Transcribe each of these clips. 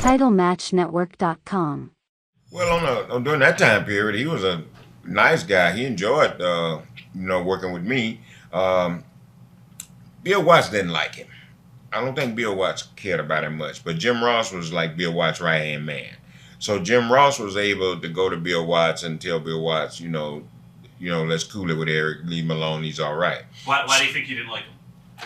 TitleMatchNetwork.com. Well, during that time period, he was a nice guy. He enjoyed, working with me. Bill Watts didn't like him. I don't think Bill Watts cared about him much, but Jim Ross was like Bill Watts' right-hand man. So Jim Ross was able to go to Bill Watts and tell Bill Watts, let's cool it with Eric, leave him alone, he's all right. Why do you think you didn't like him?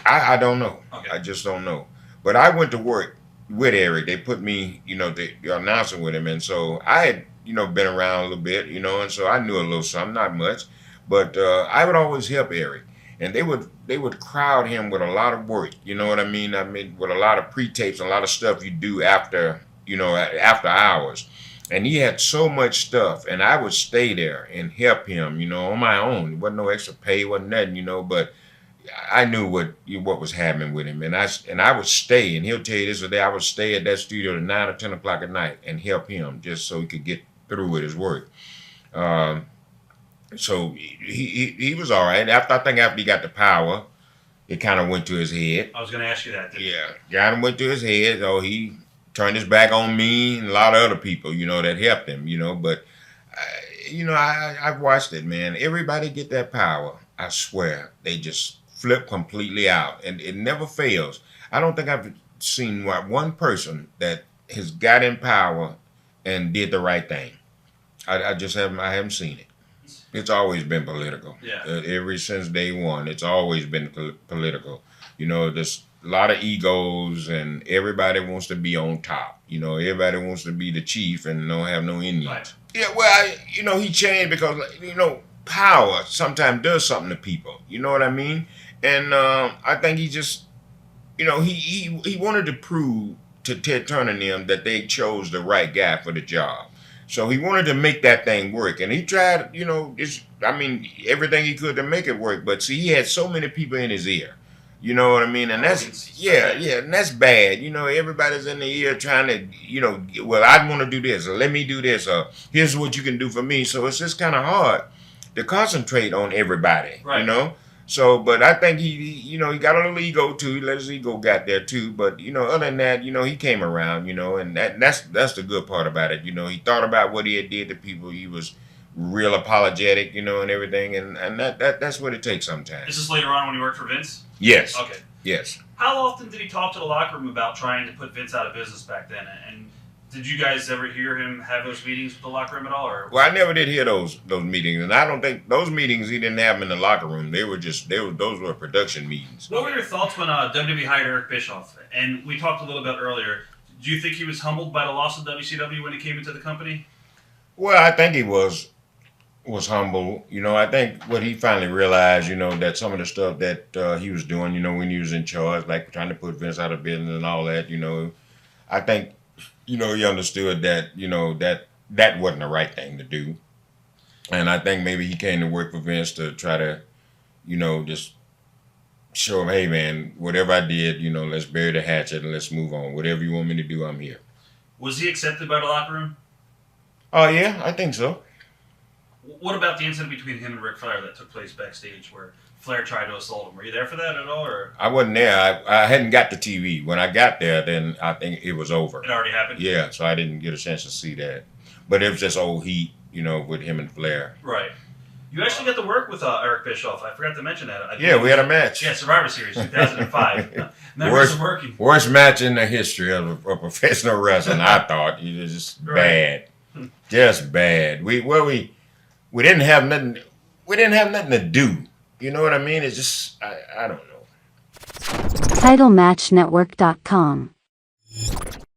I don't know. Okay. I just don't know. But I went to work with Eric. They put me, the announcer with him, and so I had, been around a little bit, and so I knew a little something, not much, but I would always help Eric. And they would crowd him with a lot of work, you know what I mean? I mean, with a lot of pre-tapes, a lot of stuff you do after hours. And he had so much stuff, and I would stay there and help him, on my own. It wasn't no extra pay, wasn't nothing, but I knew what was happening with him. And I would stay, and he'll tell you this or that, I would stay at that studio at 9 or 10 o'clock at night and help him just so he could get through with his work. So he was all right. I think after he got the power, it kind of went to his head. I was going to ask you that. Got him, went to his head. So he turned his back on me and a lot of other people, that helped him, But, I've watched it, man. Everybody get that power. I swear. They just flip completely out. And it never fails. I don't think I've seen one person that has got in power and did the right thing. I haven't seen it. It's always been political. Yeah. Ever since day one, it's always been political. There's a lot of egos, and everybody wants to be on top. Everybody wants to be the chief and don't have no Indians. Right. Yeah, well, he changed because, power sometimes does something to people. You know what I mean? And I think he just, he wanted to prove to Ted Turner and them that they chose the right guy for the job. So he wanted to make that thing work, and he tried, everything he could to make it work. But see, he had so many people in his ear, you know what I mean? And that's and that's bad. Everybody's in the ear trying to, well, I want to do this, or let me do this, or here's what you can do for me. So it's just kind of hard to concentrate on everybody, right. So, but I think he got a little ego too. He let his ego got there too. But other than that, he came around. And that's the good part about it. He thought about what he had did to people. He was real apologetic, and everything. And that's what it takes sometimes. Is this later on when he worked for Vince? Yes. Okay. Yes. How often did he talk to the locker room about trying to put Vince out of business back then? And did you guys ever hear him have those meetings with the locker room at all? Or well, I never did hear those meetings, and I don't think those meetings he didn't have them in the locker room. Those were production meetings. What were your thoughts when WWE hired Eric Bischoff? And we talked a little bit earlier. Do you think he was humbled by the loss of WCW when he came into the company? Well, I think he was humble. I think what he finally realized, that some of the stuff that he was doing, when he was in charge, like trying to put Vince out of business and all that, I think. He understood that, that wasn't the right thing to do. And I think maybe he came to work for Vince to try to, just show him, hey, man, whatever I did, let's bury the hatchet and let's move on. Whatever you want me to do, I'm here. Was he accepted by the locker room? Oh, yeah, I think so. What about the incident between him and Ric Flair that took place backstage where Flair tried to assault him? Were you there for that at all? Or I wasn't there. I hadn't got the TV. When I got there, then I think it was over. It already happened? Yeah, so I didn't get a chance to see that. But it was just old heat, with him and Flair. Right. You actually got to work with Eric Bischoff. I forgot to mention that. Yeah, we had a match. Yeah, Survivor Series, 2005. Memories of working. Worst match in the history of professional wrestling, I thought. It was just bad. Just bad. We didn't have nothing. We didn't have nothing to do. You know what I mean? It's just I don't know. TitleMatchNetwork.com